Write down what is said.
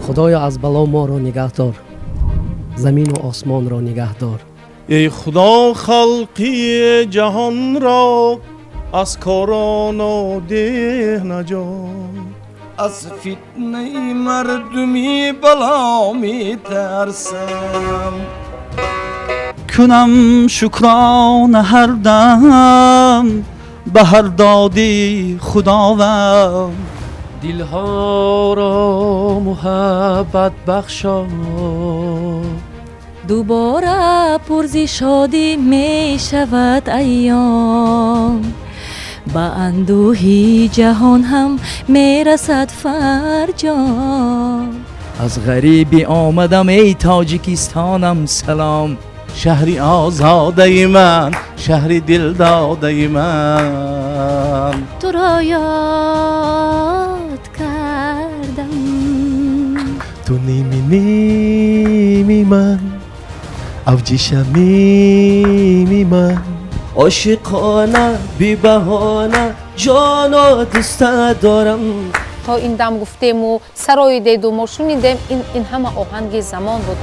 خدایا از بلا ما را نگه دار، زمین و آسمان را نگه دار. ای خدا خلقی جهان را از کاران و ده نجات. از فتنه مردمی بلا می ترسم، کنم شکران هر دم به هر دادی خداوند. دلها را محبت بخشا، دوباره پرزی شادی می شود ایام، با اندوهی جهان هم می رسد فرجام. از غریبی آمدم ای تاجیکستانم سلام. شهری آزاده من، شهری دل داده من. تو را یاد کردم، تو نیمی من، اوجی شمیمی من. عاشقانه بی بهانه جانا دوست دارم. تا این دم گفتیم و سرای دید و ما شنیدیم، این همه آهنگ زمان بود.